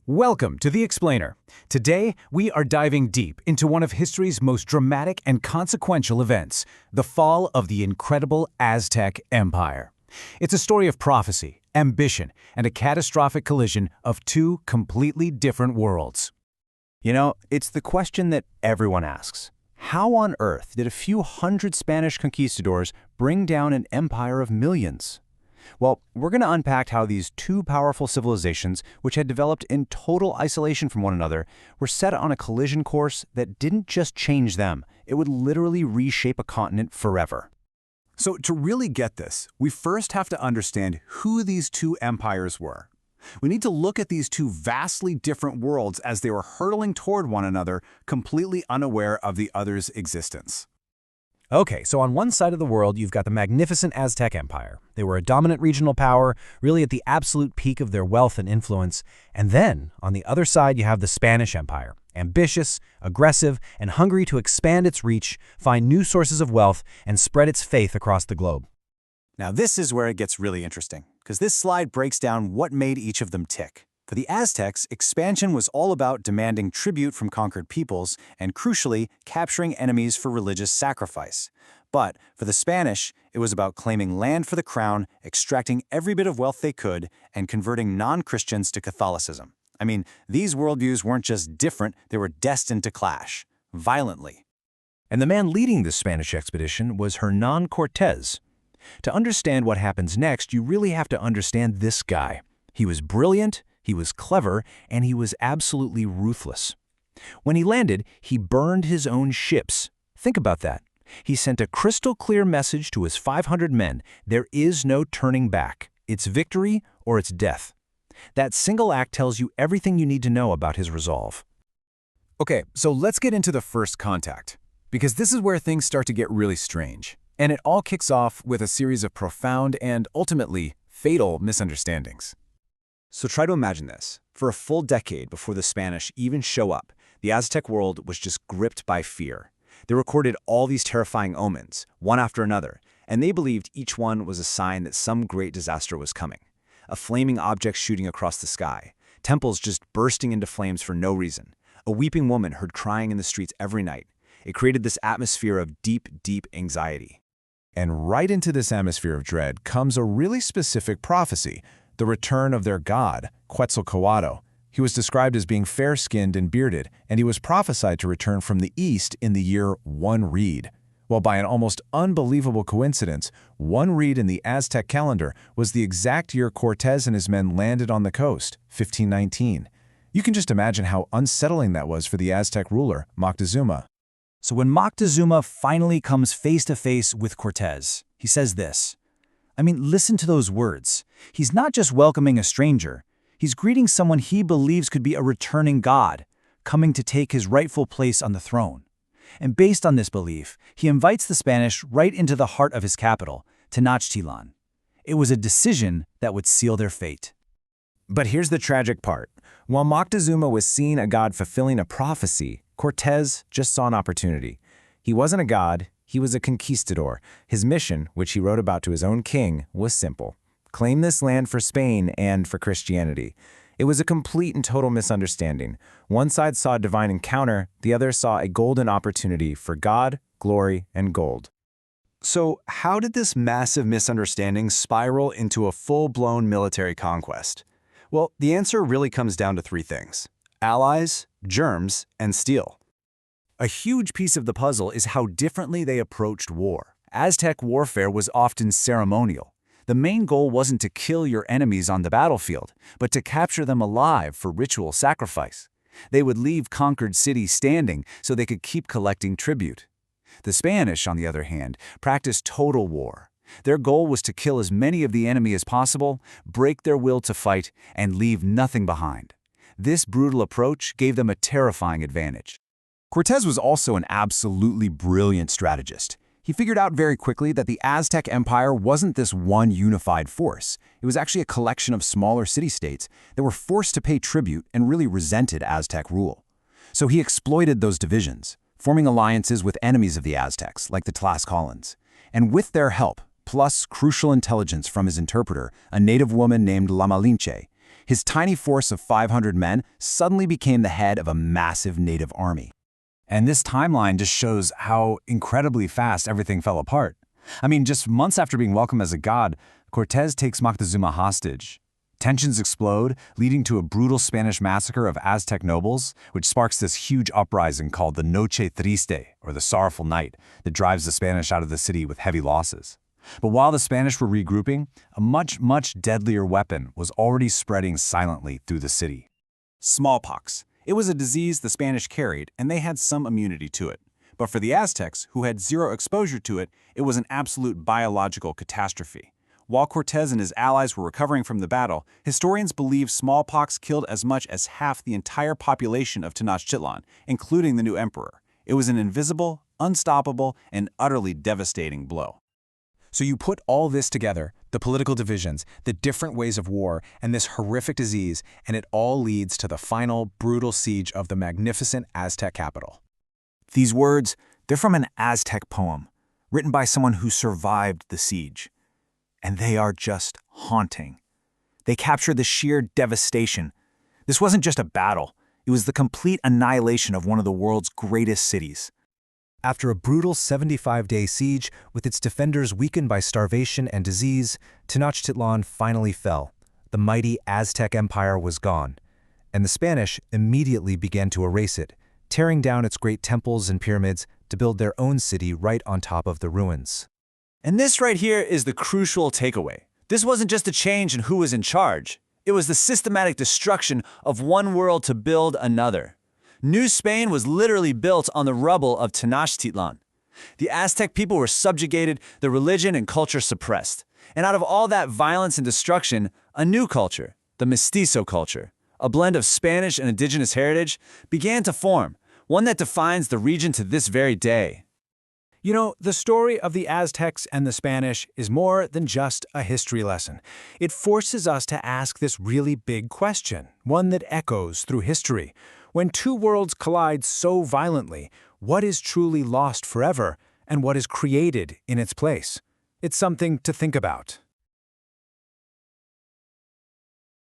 Welcome to The Explainer. Today, we are diving deep into one of history's most dramatic and consequential events, the fall of the incredible Aztec Empire. It's a story of prophecy, ambition, and a catastrophic collision of two completely different worlds. You know, it's the question that everyone asks. How on earth did a few hundred Spanish conquistadors bring down an empire of millions? Well, we're going to unpack how these two powerful civilizations, which had developed in total isolation from one another, were set on a collision course that didn't just change them, it would literally reshape a continent forever. So to really get this, we first have to understand who these two empires were. We need to look at these two vastly different worlds as they were hurtling toward one another, completely unaware of the other's existence. Okay, so on one side of the world, you've got the magnificent Aztec Empire. They were a dominant regional power, really at the absolute peak of their wealth and influence. And then, on the other side, you have the Spanish Empire, ambitious, aggressive, and hungry to expand its reach, find new sources of wealth, and spread its faith across the globe. Now this is where it gets really interesting, because this slide breaks down what made each of them tick. For the Aztecs, expansion was all about demanding tribute from conquered peoples and, crucially, capturing enemies for religious sacrifice. But for the Spanish, it was about claiming land for the crown, extracting every bit of wealth they could, and converting non-Christians to Catholicism. I mean, these worldviews weren't just different, they were destined to clash, violently. And the man leading this Spanish expedition was Hernán Cortés. To understand what happens next, you really have to understand this guy. He was brilliant, he was clever, and he was absolutely ruthless. When he landed, he burned his own ships. Think about that. He sent a crystal-clear message to his 500 men. There is no turning back. It's victory or it's death. That single act tells you everything you need to know about his resolve. Okay, so let's get into the first contact, because this is where things start to get really strange. And it all kicks off with a series of profound and, ultimately, fatal misunderstandings. So try to imagine this. For a full decade before the Spanish even show up, the Aztec world was just gripped by fear. They recorded all these terrifying omens, one after another, and they believed each one was a sign that some great disaster was coming. A flaming object shooting across the sky, temples just bursting into flames for no reason, a weeping woman heard crying in the streets every night. It created this atmosphere of deep, deep anxiety. And right into this atmosphere of dread comes a really specific prophecy, the return of their god, Quetzalcoatl. He was described as being fair-skinned and bearded, and he was prophesied to return from the east in the year 1 Reed. Well, by an almost unbelievable coincidence, 1 Reed in the Aztec calendar was the exact year Cortés and his men landed on the coast, 1519. You can just imagine how unsettling that was for the Aztec ruler, Moctezuma. So when Moctezuma finally comes face-to-face with Cortés, he says this. I mean, listen to those words. He's not just welcoming a stranger. He's greeting someone he believes could be a returning god, coming to take his rightful place on the throne. And based on this belief, he invites the Spanish right into the heart of his capital, Tenochtitlan. It was a decision that would seal their fate. But here's the tragic part. While Moctezuma was seeing a god fulfilling a prophecy, Cortés just saw an opportunity. He wasn't a god, he was a conquistador. His mission, which he wrote about to his own king, was simple. Claim this land for Spain and for Christianity. It was a complete and total misunderstanding. One side saw a divine encounter, the other saw a golden opportunity for God, glory, and gold. So how did this massive misunderstanding spiral into a full-blown military conquest? Well, the answer really comes down to three things: allies, germs, and steel. A huge piece of the puzzle is how differently they approached war. Aztec warfare was often ceremonial. The main goal wasn't to kill your enemies on the battlefield, but to capture them alive for ritual sacrifice. They would leave conquered cities standing so they could keep collecting tribute. The Spanish, on the other hand, practiced total war. Their goal was to kill as many of the enemy as possible, break their will to fight, and leave nothing behind. This brutal approach gave them a terrifying advantage. Cortés was also an absolutely brilliant strategist. He figured out very quickly that the Aztec Empire wasn't this one unified force. It was actually a collection of smaller city-states that were forced to pay tribute and really resented Aztec rule. So he exploited those divisions, forming alliances with enemies of the Aztecs, like the Tlaxcalans. And with their help, plus crucial intelligence from his interpreter, a native woman named La Malinche, His tiny force of 500 men suddenly became the head of a massive native army. And this timeline just shows how incredibly fast everything fell apart. I mean, just months after being welcomed as a god, Cortés takes Moctezuma hostage. Tensions explode, leading to a brutal Spanish massacre of Aztec nobles, which sparks this huge uprising called the Noche Triste, or the Sorrowful Night, that drives the Spanish out of the city with heavy losses. But while the Spanish were regrouping, a much, much deadlier weapon was already spreading silently through the city. Smallpox. It was a disease the Spanish carried, and they had some immunity to it. But for the Aztecs, who had zero exposure to it, it was an absolute biological catastrophe. While Cortés and his allies were recovering from the battle, historians believe smallpox killed as much as half the entire population of Tenochtitlan, including the new emperor. It was an invisible, unstoppable, and utterly devastating blow. So you put all this together, the political divisions, the different ways of war, and this horrific disease, and it all leads to the final, brutal siege of the magnificent Aztec capital. These words, they're from an Aztec poem, written by someone who survived the siege. And they are just haunting. They capture the sheer devastation. This wasn't just a battle. It was the complete annihilation of one of the world's greatest cities. After a brutal 75-day siege, with its defenders weakened by starvation and disease, Tenochtitlan finally fell. The mighty Aztec Empire was gone, and the Spanish immediately began to erase it, tearing down its great temples and pyramids to build their own city right on top of the ruins. And this right here is the crucial takeaway. This wasn't just a change in who was in charge. It was the systematic destruction of one world to build another. New Spain was literally built on the rubble of Tenochtitlan. The Aztec people were subjugated, their religion and culture suppressed. And out of all that violence and destruction, a new culture, the mestizo culture, a blend of Spanish and indigenous heritage, began to form, one that defines the region to this very day. You know, the story of the Aztecs and the Spanish is more than just a history lesson. It forces us to ask this really big question, one that echoes through history. When two worlds collide so violently, what is truly lost forever, and what is created in its place? It's something to think about.